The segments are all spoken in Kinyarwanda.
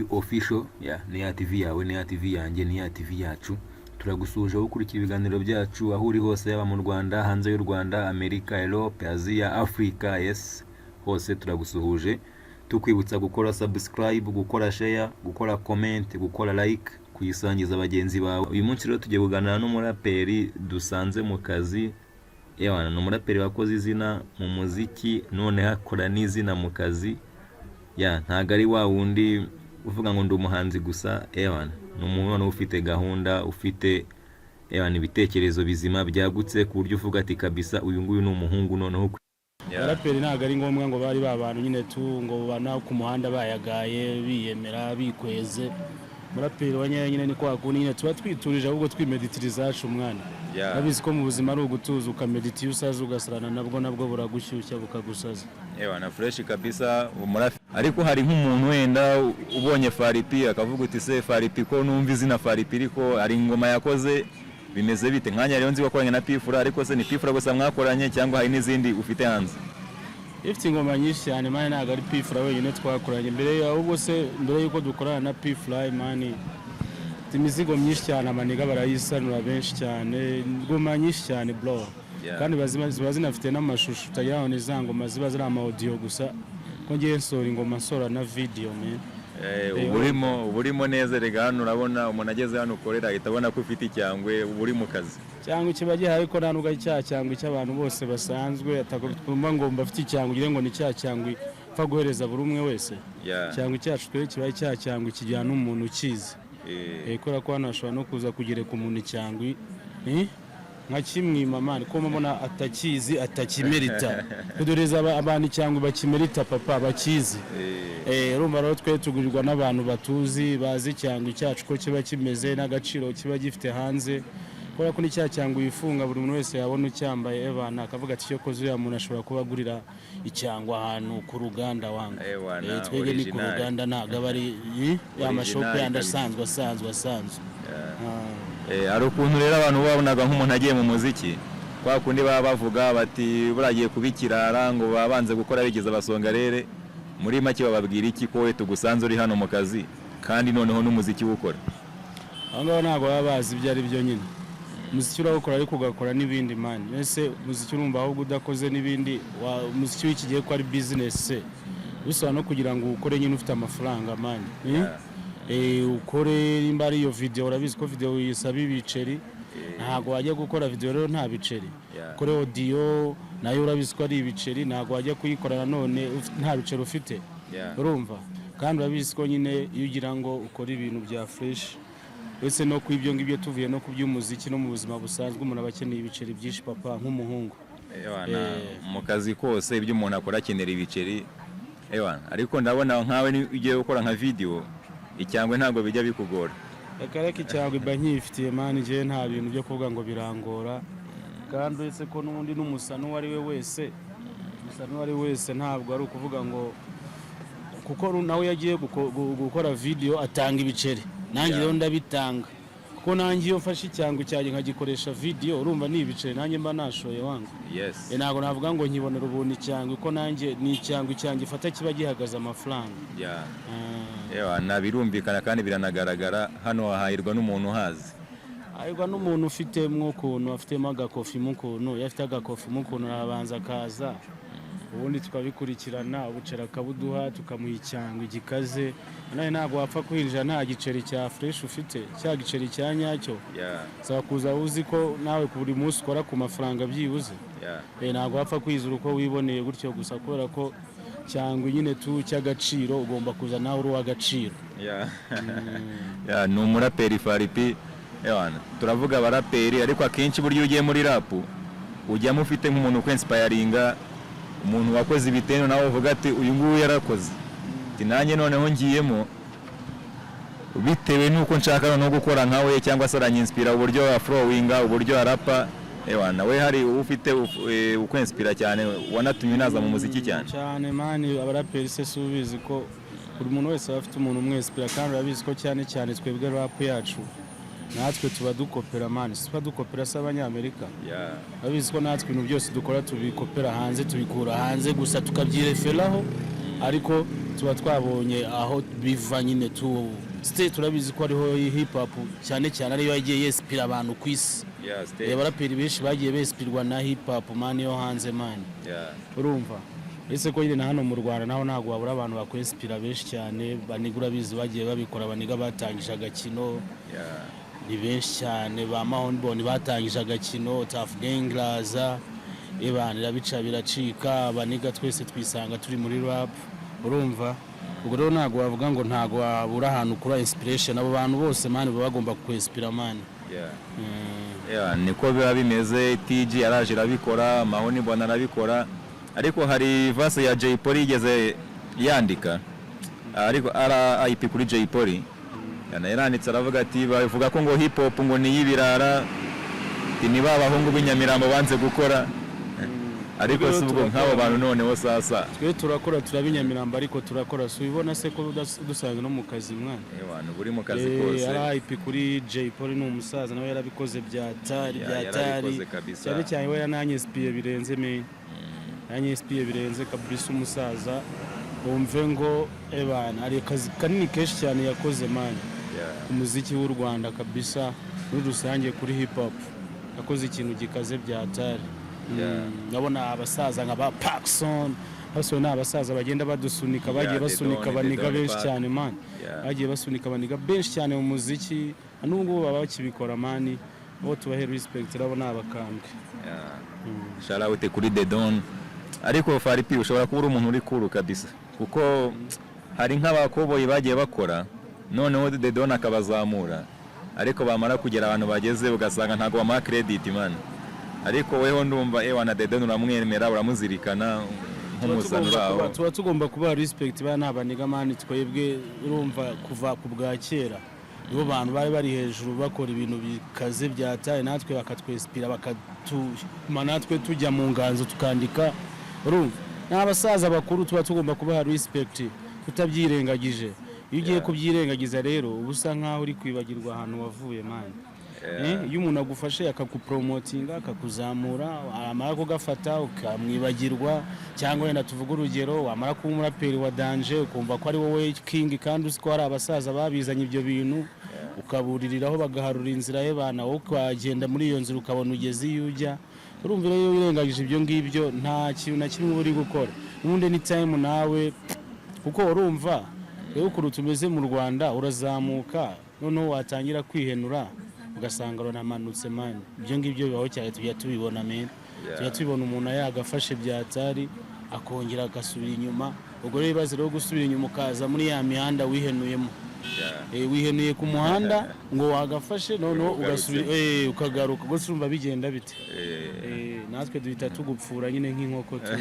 official ni ya TV yawe, ni ya TV yanjye, ni ya TV yacu. Turagusuhuje gukurikira ibiganiro byacu aho uri hose, yaba mu Rwanda, hanze y'u Rwanda, Amerika, Europe, Asia, Africa, yes, hose turagusuhuje. Tukwibutsa gukora subscribe, gukora share, gukora comment, gukora like, kuyisangiza abagenzi bawe. Uyu munsi rero tugiye kuganira n'umuraperi dusanze mu kazi. Yewana ni umuraperi wakoze izina mu muziki, none hakora n'izina mu kazi. Ntago ari wa wundi uvuga ngo ndi umuhanzi gusa. Yewana ni umuntu ufite gahunda, ufite ibitekerezo bizima byagutse ku buryo uvuga ati kabisa uyu nguyu ni umuhungu noneho. Abaraperi ntago ari ngombwa ngo bari babantu nyine tu ngo bana ku muhanda bayagaye biyemera bikweze. Muraperi nyine ni kwa kundi nyine tuba twiturije ahubwo twimeditiriza zacu umwana. Abizi ko mu buzima ari ugutuza ukameditiye usaza ugasarana nabwo buragushyushya bukagusaza. Na fresh kabisa umuraperi. Ariko hari nk'umuntu wenda ubonye FALLY P akavuga uti se FALLY P ko numva izina FALLY P ariko ari ingoma yakoze bimeze bite? Nkanya rero nzi wakoranye na Pifura, ariko se ni Pifura gusa mwakoranye cyangwa hari n'izindi ufite hanze? Ifite ingoma nyinshi cyane mane, ntago ari Pifura wenyine twakoranye. Mbere yuko dukorana na Pifura mane imizigo myinshi cyane, amaniga barayisanura benshi cyane, ingoma nyinshi cyane bro. Kandi ziba zinafite n'amashusho utagira ngo za ngoma ziba ziri ama audio gusa, ko ngiye nsora ingoma nsora na video man. Uburimo neza rega hano urabona umuntu ageze hano ukorera ahita abona ko ufite icyangwe uri mu kazi. Cyangwa kiba gihari ariko nta nubwo cyangwa cy'abantu bose basanzwe, atakumva ngo mbafite icyangwe ugire ngo ni cyangwe pfa guhereza buri umwe wese. Cyangwa cyacu twe kiba cyangwe kijyana umuntu ukizi. Kora ko hano ashobora no kuza kugereka umuntu icyangwe nka kimwima mani ko mubona atakizi atakimerita. Kudureza abantu icyangwe bakimerita papa bakizi. Urumva rero twe tugurirwa n'abantu batuzi bazi icyangwe cyacu ko kiba kimeze n'agaciro kiba gifite hanze. Kora ko ni cyangwe yifunga buri muntu wese yabona ucyambaye Evana akavuga ati cyo koze ya muntu ashobora kuba agurira icyangwa ahantu ku ruganda wanga. Twege ni ku ruganda ntago bari ya mashopu yandasanzwe asanzwe. Ari ukuntu rero abantu babonaga nk'umuntu agiye mu muziki kwa kundi baba bavuga bati buragiye kubikirara ngo babanze gukora bigeze abasonga rere. Muri make bababwira iki ko we tugusanze uri hano mu kazi kandi noneho n'umuziki wukora? Aho ntago baba bazi ibyo ari byo nyine. Umuziki urawukora ariko ugakora n'ibindi man. Ese umuziki urumva ahubwo udakoze n'ibindi, umuziki w'ikigiye ko ari business se. Bisaba no kugira ngo ukore nyine ufite amafaranga man. Ukore imba ari iyo video, urabizi ko video yisaba ibiceri. Ntago wajya gukora video rero nta biceri. Kore audio nayo urabizi ko ari ibiceri, ntago wajya kuyikorana none nta biceri ufite. Urumva? Kandi urabizi ko nyine iyo ugira ngo ukora ibintu bya fresh, ese no kwibyo ngibyo tuvuye no kuby'umuziki no mu buzima busanzwe umuntu abakeneye ibiceri byinshi papa nk'umuhungu. Mu kazi kose ibyo umuntu akora akenera ibiceri. Ariko ndabona nkawe ugiye gukora nka video icyangwe ntago bijya bikugora. Akareka icyangwe bankifitiye man, je nta bintu byo kuvuga ngo birangora. Kandi ese ko n'undi n'umusano wari we wese ntabwo ari ukuvuga ngo kuko nawe yagiye gukora video atanga ibiceri, nanjye rero ndabitanga kuko nanjye iyo mfashe icyangwe cyanjye nkagikoresha video urumva ni ibiceri nanjye mba nashoye wanga. Ntago navuga ngo nkibonera ubuntu icyangwe ko nanjye ni icyangwe cyanjye ifata kiba gihagaze amafaranga. Birumvikana kandi biranagaragara hano hahirwa n'umuntu uhazi. Ahirwa n'umuntu ufite mw'ukuntu afitemo agakofi mukuntu, yafite agakofi mukuntu arabanza kaza ubundi tukabikurikirana ubucera kabuduha tukamuha icyangwe gikaze. Nawe ntabwo wapfa kwinjira nta giceri cya fresh ufite, cya giceri cya nyacyo. Saba kuza uzi ko nawe ku buri munsi ukora ku mafaranga byibuze. Ntabwo wapfa kwizura uko wiboneye gutyo gusa, kubera ko cyangwa nyine tu cy'agaciro ugomba kuza nawe uri uw'agaciro. Ni umuraperi FALLY P. Turavuga abaraperi ariko akenshi buryo ugiye muri rap ujyamo ufite nk'umuntu kwinspiringa, umuntu wakoze ibiteno nawe uvuga ati uyu nguyu yarakoze ati nanjye noneho ngiyemo bitewe nuko nshaka no gukora nkawe, cyangwa se aranyinspira uburyo aflowinga uburyo arapa. Nawe hari ufite ukwinspira cyane wanatumye naza mu muziki cyane mani. Abaraperi se subizi ko buri muntu wese afite umuntu umwinspira, kandi urabizi ko cyane twebwe rap yacu natwe tuba dukopera mani, tuba dukopera s'abanyamerika. Abizi ko natwe ibintu byose dukora tubikopera hanze, tubikura hanze gusa tukabyireferaho ariko tuba twabonye aho biva nyine turabizi ko ariho hip hop cyane cyane ariyo yagiye yespira abantu ku isi. Abaraperi benshi bagiye bespirwa na hip hop man yo hanze man. Urumva ese ko nyine hano mu Rwanda naho ntago wabura abantu bakwespira benshi cyane, banigura bizi bagiye babikora, baniga batangije agakino ni benshi cyane, ba Mahonbon batangije agakino, Tough Gang Laza ibanira bica biracika, baniga twese twisanga turi muri rap. Urumva ubwo rero ntago wavuga ngo ntago wabura ahantu kura inspiration, abo bantu bose man baba bagomba kwespira man. Niko biba bimeze. TG araje arabikora, Mahonbon arabikora, ariko hari verse ya Jay Polly igeze yandika, ariko RIP kuri Jay Polly yaranditse aravuga ati bavuga ko ngo hip hop ngo ni yibirara, ni babahungu b'inyamirambo banze gukora, ariko subwo nk'abo bantu noneho sasa twe turakora turabinyamirambo, ariko turakora so ubibona se ko dusanzwe no mu kazi mwana abantu buri mu kazi kose. RIP kuri Jay Polly ni umusaza nawe yarabikoze byatari cyane cyane, we yananyespiye birenze me yanyespiye birenze kabisa umusaza, umve ngo ebana ari akazi kanini kenshi cyane yakoze man. Umuziki w'u Rwanda kabisa muri rusange kuri hip hop yakoze ikintu gikaze byatari. Ndabona abasaza nk'aba Paxson basore n'abasaza bagenda badusunika, bagiye basunika baniga benshi cyane man, bagiye basunika baniga benshi cyane mu muziki, n'ubwo baba bakibikora man, bo tubahe respect, urabona abakambwe. Shout out kuri The Don. Ariko FALLY P ushobora kuba umuntu uri kuru kabisa, kuko hari nk'abakoboyi bagiye bakora noneho The Don akabazamura, ariko bamara kugera abantu bageze ugasanga ntago bama credit man. Ariko weho ndumva na The Don uramwemera uramuzirikana nk'umusanura. Tuba tugomba kuba respect bana n'abaniga man, twebwe urumva kuva ku bwa kera nibo bantu bari hejuru bakora ibintu bikaze byataye, natwe bakatwespira bakatuma natwe tujya mu nganzo tukandika. Urumva n'abasaza bakuru tuba tugomba kuba respect tutabyirengagije. Iyo ugiye kubyirengagiza rero ubusa nkaho uri kwibagirwa ahantu wavuye man. Iyo umuntu agufashe akakupromotinga akakuzamura, amara kugafata ukamwibagirwa, cyangwa wenda tuvuga urugero wamara kuba umuraperi wa danger ukumva ko ari wowe king, kandi uzi ko hari abasaza babizanye ibyo bintu, ukabuririraho bagaharura inzira ye bana, wowe ukagenda muri iyo nzira ukabona ugeze iyo ujya. Urumva rero wirengagije ibyo ngibyo nta kintu na kimwe uri gukora. Ubundi ni time nawe, kuko urumva rero ukuntu tumeze mu Rwanda urazamuka noneho watangira kwihenura ugasanga ronamanutse man. Ibyo ngibyo bibaho cyane, tujya tubibona men, tujya tubibona umuntu yagafashe byatari akongera agasubira inyuma. Ubwo rero bibaze rero gusubira inyuma ukaza muri ya mihanda wihenuyemo, wihenuye ku muhanda ngo wagafashe noneho ugasubira ukagaruka, gusa urumva bigenda bite? Natwe duhita tugupfura nyine nk'inkoko tu.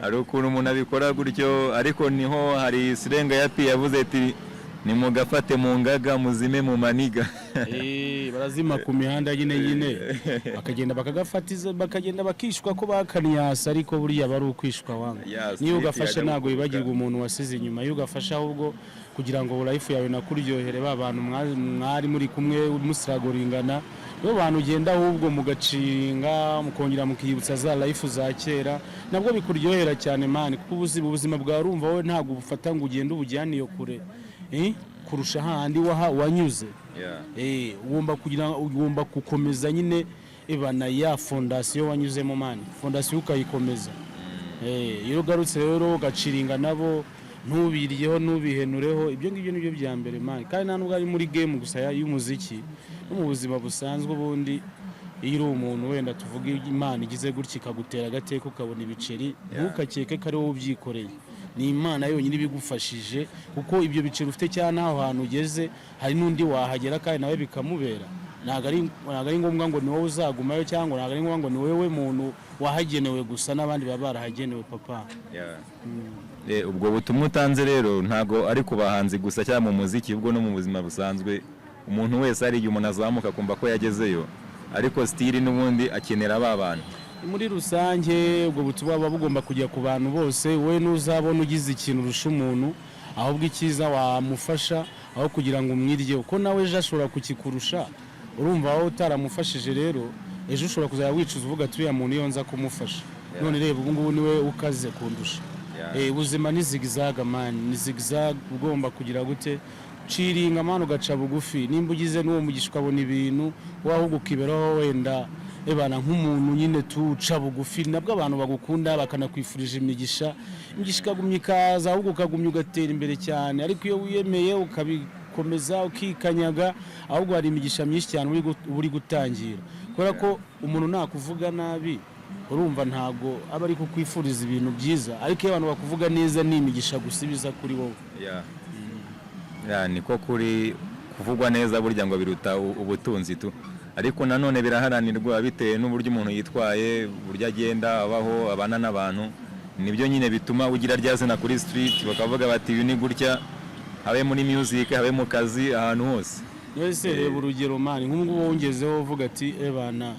Ari ukuntu umuntu abikora gutyo, ariko niho hari sirenga ya P yavuze ati ni mugafate mu ngaga muzime mu maniga. Barazima ku mihanda nyine bakagenda bakagafatiza, bakagenda bakishwa ko bakaniyasa, ariko buriya bari ukwishwa wanga. Niyo ugafashe ntago wibagirwa umuntu wasize inyuma, iyo ugafasha ahubwo kugira ngo life yawe nakuryohere, ba bantu mwari muri kumwe musiragoringana, bo bantu ugenda ahubwo mugacinga mukongera mukiyibutsa za life za kera, nabwo bikuryohera cyane man, kuko ubuzima bwa urumva wowe ntago bufata ngo ugende ubujyaniye kure kurusha handi wanyuze. Ugomba gukomeza nyine ibana ya fondation wanyuzemo man, fondation ukayikomeza. Iyo ugarutse rero ugaciringa nabo ntubiriyeho ntubihenureho, ibyo ngibyo nibyo bya mbere man. Kandi nta nubwo ari muri game gusa y'umuziki, no mu buzima busanzwe ubundi iyo uri umuntu wenda tuvuga Imana igize gutya ikagutera agateka ukabona ibiceri, ntukakeke ko ari wowe ubyikoreye, ni Imana yonyine ibigufashije, kuko ibyo biceri ufite cyane aho hantu ugeze hari n'undi wahagera kandi nawe bikamubera. Ntago ari ngombwa ngo ni wowe uzagumayo, cyangwa ntago ari ngombwa ngo ni wowe muntu wahagenewe gusa, n'abandi baba barahagenewe papa. Ubwo butumwa utanze rero ntago ari ku bahanzi gusa cyangwa mu muziki, ubwo no mu buzima busanzwe umuntu wese ari igihe umuntu azamuka kumva ko yagezeyo, ariko still n'ubundi akenera aba bantu. Muri rusange ubwo butumwa buba bugomba kujya ku bantu bose. We nuzabona ugize ikintu urusha umuntu, ahubwo icyiza wamufasha aho kugira ngo umwirye, uko nawe ejo ashobora kukikurusha. Urumva aho utaramufashije rero ejo ushobora kuzaya wicuza uvuga ati uya muntu iyo nza kumufasha, none reba ubu ngubu niwe ukaze kundusha. ubuzima ni zigzag man, ni zigzag, ugomba kugira gute ciringa man ugaca bugufi, nimba ugize n'uwo mugisha ukabona ibintu waho ukiberaho wenda ebana nk'umuntu nyine tuca bugufi, nabwo abantu bagukunda bakanakwifurije imigisha ikagumya ikaza, ahubwo ukagumya ugatera imbere cyane. Ariko iyo wiyemeye ukabikomeza ukikanyaga, ahubwo hari imigisha myinshi cyane uri gutangira, kubera ko umuntu nakuvuga nabi urumva ntago aba ari kukwifuriza ibintu byiza, ariko iyo abantu bakuvuga neza ni imigisha gusibiza kuri wowe. Niko kuri kuvugwa neza burya ngo biruta ubutunzi tu, ariko nanone biraharanirwa bitewe n'uburyo umuntu yitwaye, buryo agenda abaho abana n'abantu, nibyo nyine bituma ugira rya zina kuri street, bakavuga bati uyu ni gutya, habe muri music, habe mu kazi, ahantu hose. Wese reba urugero mani, nk'ubwo wongezeho uvuga ati ebana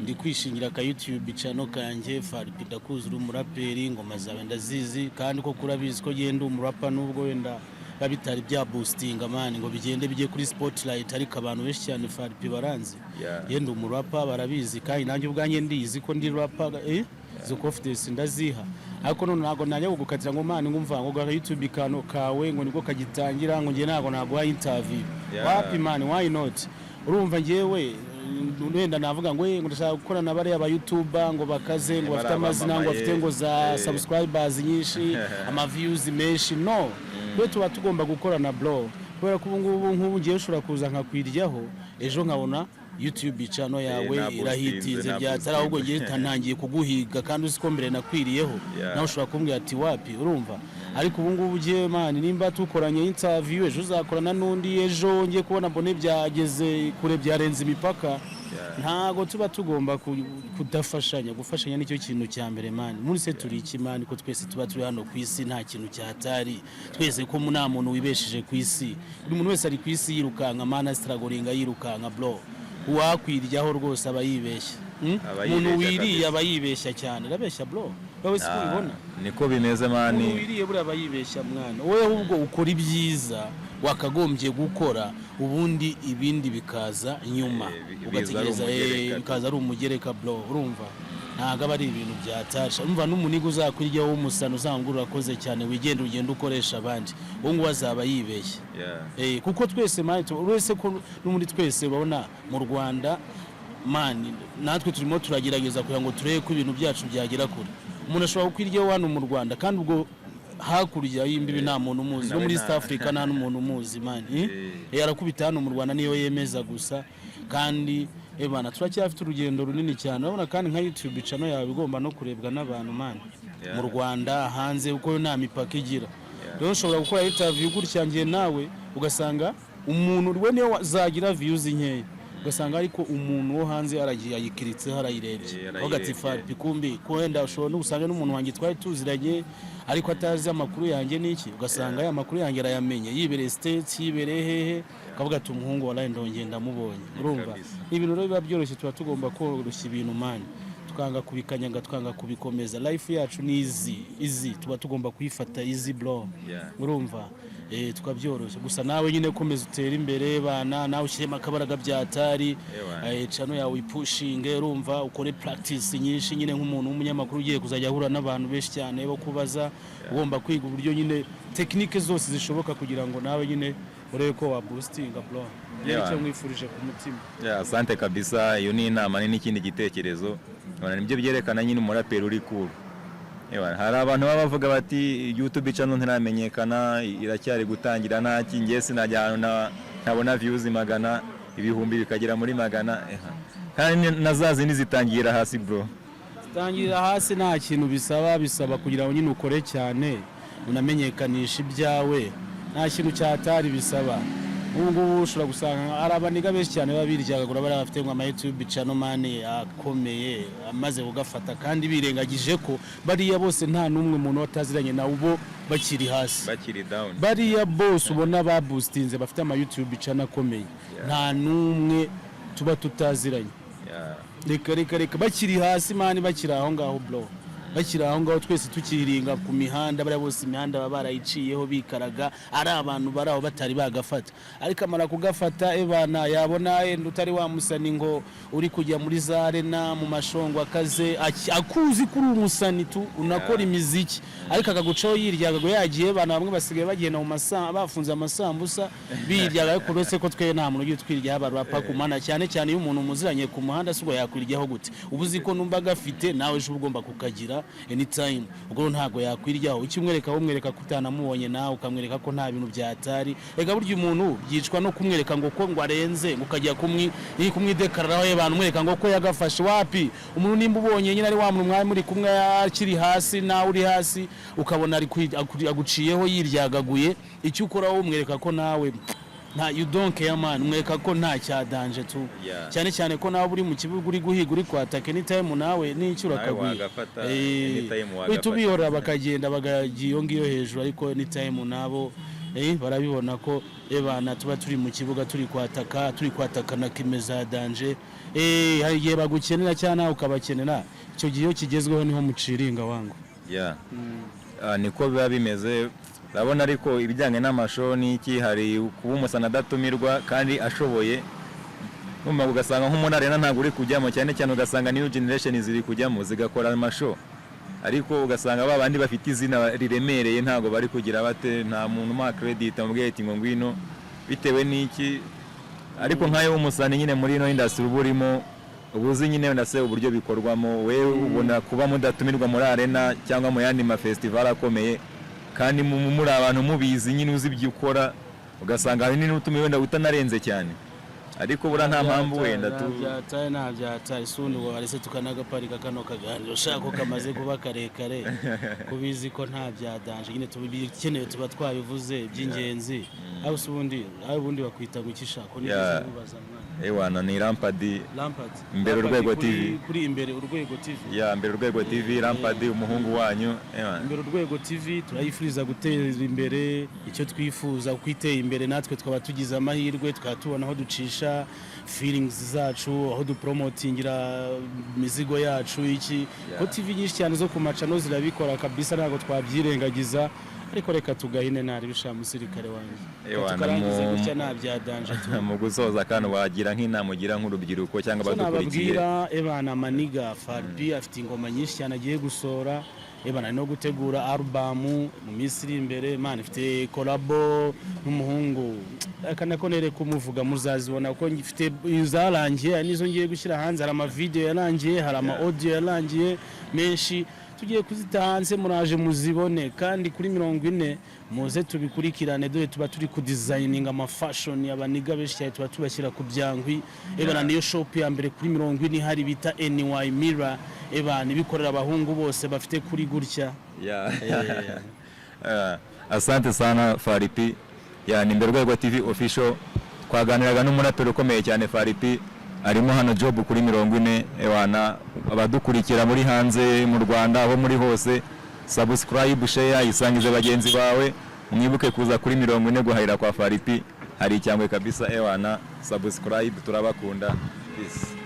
ndi kwishingira ka YouTube channel kanjye FALLY P Umurapper, ingoma zawe ndazizi, kandi ko kurabizi ko genda umurapa nubwo wenda babitari bya boosting amani ngo bigende bijye kuri spotlight, ariko abantu benshi cyane FALLY P baranzi yenda umurapa barabizi, kandi nanjye ubwanye ndizi ko ndi rapper zo confidence ndaziha, ariko none nago nanya gukatira ngo mani ngumva ngo ga YouTube kano kawe ngo niko kagitangira ngo ngiye nago nago interview wapi mani, why not? Urumva ngewe wenda navuga ngo ndashaka gukora na bare aba YouTuber ngo bakaze ngo bafite amazina ngo bafite ngo za subscribers nyinshi ama views menshi, no twe tuba tugomba gukora na bro, kubera ko nk'ubu ngiye ushobora kuza nkakwiryaho ejo nkabona YouTube channel yawe irahitinze byatara, ahubwo ngiye tanangiye kuguhiga kandi uziko mbere nakwiriyeho nawe ushobora kumbwira ati wapi, urumva. Ariko ubu ngubu ugiye mani nimba tukoranye interview ejo uzakorana n'undi, ejo ngiye kubona mbone byageze kure byarenze imipaka, ntago tuba tugomba kudafashanya. Gufashanya nicyo kintu cya mbere mani. Muri se turi iki mani, ko twese tuba turi hano ku isi, nta kintu cyatari twese, ko nta muntu wibesheje ku isi, buri muntu wese ari ku isi yirukanka mana, struggling yirukanka bro, uwakwiryaho rwose aba yibeshya. Umuntu wiriye aba yibeshya cyane, arabeshya bro, wowe siko ubibona? Niko bimeze mani, umuntu wiriye buri aba yibeshya mwana. Wowe ahubwo ukora ibyiza wakagombye gukora, ubundi ibindi bikaza nyuma, ugategereza bikaza ari umugereka bro, urumva ntago aba ari ibintu byatasha. Umva n'umuniga uzakwiryaho umusano uzangura urakoze cyane, wigenda ugenda ukoresha abandi, uwo ngo azaba yibeshya. Kuko twese mani, urese ko n'umundi twese babona mu Rwanda mani, natwe turimo turagerageza kugira ngo turebe ko ibintu byacu byagera kure. Umuntu ashobora kwiryaho hano mu Rwanda, kandi ubwo hakurya y'imbibi nta muntu umuzi, no muri East Africa nta n'umuntu umuzi mani. Arakubita hano mu Rwanda niyo yemeza gusa, kandi ebana turacyafite urugendo runini cyane. Urabona kandi nka YouTube channel yawe igomba no kurebwa n'abantu mani mu Rwanda, hanze, uko nta mipaka igira. Rero ushobora gukora interview gutya ngiye nawe ugasanga umuntu we niyo zagira views nkeya, ugasanga ariko umuntu wo hanze aragiye ayikiritse harayirebye, bagati FALLY P kumbi ko wenda ushobora no gusanga n'umuntu wanjye twari tuziranye ariko atazi amakuru yanjye niki, ugasanga aya makuru yanjye arayamenye yibereye States, yibereye hehe, kavuga ati umuhungu wallahi ndongeye ndamubonye. Urumva ibintu rero biba byoroshye, tuba tugomba koroshya ibintu mani, tukanga kubikanyanga, tukanga kubikomeza. Life yacu ni easy, tuba tugomba kuyifata easy bro, urumva tukabyoroshya. Gusa nawe nyine komeza utera imbere bana, nawe ushyiremo akabaraga byatari, channel yawe pushing, urumva ukore practice nyinshi nyine, nk'umuntu w'umunyamakuru ugiye kuzajya ahura n'abantu benshi cyane bo kubaza, ugomba kwiga uburyo nyine technique zose zishoboka kugira ngo nawe nyine urebe ko wa boostinga bro. Nicyo mwifurije ku mutima. Asante kabisa, iyo ni inama n'ikindi gitekerezo, nibyo byerekana nyine umuraperi uri cool. Hari abantu baba bavuga bati YouTube channel ntiramenyekana, iracyari gutangira, ntaki ngiye sinajya ahantu ntabona views magana, ibihumbi bikagera muri magana, kandi nazazi nizitangira hasi bro. Zitangira hasi nta kintu bisaba kugira ngo nyine ukore cyane unamenyekanisha ibyawe, nta kintu cyatari bisaba. Ubu ushobora gusanga arabaniga benshi cyane babiryagagura bari bafite ngo ama YouTube channel mane akomeye amaze kugafata, kandi birengagije ko bariya bose nta numwe muntu wataziranye na ubo bakiri hasi, bakiri down. Bariya boss ubona ba boostinze bafite ama YouTube channel akomeye, nta numwe tuba tutaziranye. Reka bakiri hasi mani, bakiri aho ngaho bro. bakiri aho ngaho twese tukiringa ku mihanda bari bose imihanda baba barayiciyeho bikaraga ari abantu bari aho batari bagafata ariko amara kugafata ebana yabona yenda utari wamusani ngo uri kujya muri za arena mu mashongo akaze akuzi kuri umusani tu unakora imiziki ariko akagucaho yiryaga ngo yagiye bana bamwe basigaye bagenda mu masamba bafunze amasambusa biryaga ariko rwose ko twe nta muntu ugiye twiryaho abarapa kumana cyane cyane iyo umuntu muziranye ku muhanda sugo yakwiryaho gute ubuzi ko numba gafite nawe ejo ugomba kukagira anytime ubwo ntago yakwiryaho ukimwereka aho mwereka kutanamubonye nawe ukamwereka ko nta bintu byatari ega buryo umuntu byicwa no kumwereka ngo ko ngo arenze ukajya kumwidekararaho y'abantu mwereka ngo ko yagafashe wapi umuntu nimba ubonye nyine ari wa muntu mwari muri kumwe akiri hasi nawe uri hasi ukabona ari aguciyeho yiryagaguye icyo ukora wo mwereka ko nawe nta you don't care man mwereka ko nta cyadanje tu cyane cyane ko nawe uri mu kibuga uri guhiga uri kwataka anytime nawe n'icyura kaguye bitubiyora bakagenda bagagiye ngiyo hejuru ariko anytime nabo barabibona ko ebana tuba turi mu kibuga turi kwataka na kimeza danje hari igihe bagukenera cyane ukabakenera icyo gihe kigezweho niho muciringa wangu niko biba bimeze urabona ariko ibijyanye n'amasho n'iki hari kuba umusana adatumirwa kandi ashoboye ugasanga nk'umuntu arena ntabwo uri kujyamo cyane cyane ugasanga new generation ziri kujyamo zigakora amasho ariko ugasanga babandi bafite izina riremereye ntabwo bari kugira bate nta muntu ma credit amubwiye ati ngo ngwino bitewe n'iki ariko nkayo umusani nyine muri ino industry burimo ubuzi nyine ndase uburyo bikorwamo we ubona kuba mudatumirwa muri arena cyangwa mu yandi ma festival akomeye kandi muri abantu mubizi nyine uzi ibyo ukora ugasanga hari n'utumiwe wenda utanarenze cyane ariko bura nta mpamvu wenda tu nta byataye sundi ngo barese tukanagaparika kano kaganiro ushaka ko kamaze kuba karekare kubizi ko nta byadanje nyine tubikeneye tuba twabivuze by'ingenzi aho ubundi bakwita gukishaka n'ibibaza mwana ewana ni Lampard Mbera-Urwego TV kuri Mbera-Urwego TV Mbera-Urwego TV Lampard umuhungu wanyu Mbera-Urwego TV turayifuriza guteza imbere icyo twifuza kwiteye imbere natwe twaba tugize amahirwe twatubona aho ducisha feelings zacu aho dupromotingira imizigo yacu iki ko TV nyinshi cyane zo ku macano zirabikora kabisa ntabwo twabyirengagiza ariko reka tugahine nari bisha musirikare wanjye tukarangiza gutya nta byadanje mu gusoza kandi wagira nk'inama ugira nk'urubyiruko cyangwa badukurikiye ebana maniga FALLY P afite ingoma nyinshi cyane agiye gusora ebana no gutegura album mu minsi iri imbere man ifite collabo n'umuhungu akanakonere kumuvuga muzazibona ko ngifite izarangiye nizo ngiye gushyira hanze hari ama video yarangiye hari ama audio yarangiye menshi tugiye kuzita hanze muraje muzibone kandi kuri 40 muze tubikurikirane dore tuba turi ku designing ama fashion abaniga benshi tuba tubashyira ku byangwi ebana niyo shop ya mbere kuri 40 hari bita NY Mirror ebana bikorera abahungu bose bafite kuri gutya asante sana FALLY P ni Mbera-Urwego-TV-official twaganiraga n'umuraperi ukomeye cyane FALLY P arimo hano job kuri 40 ewana abadukurikira muri hanze mu Rwanda aho muri hose subscribe share isangize bagenzi bawe mwibuke kuza kuri 40 guhahira kwa FALLY P hari cyangwe kabisa ewana subscribe turabakunda peace.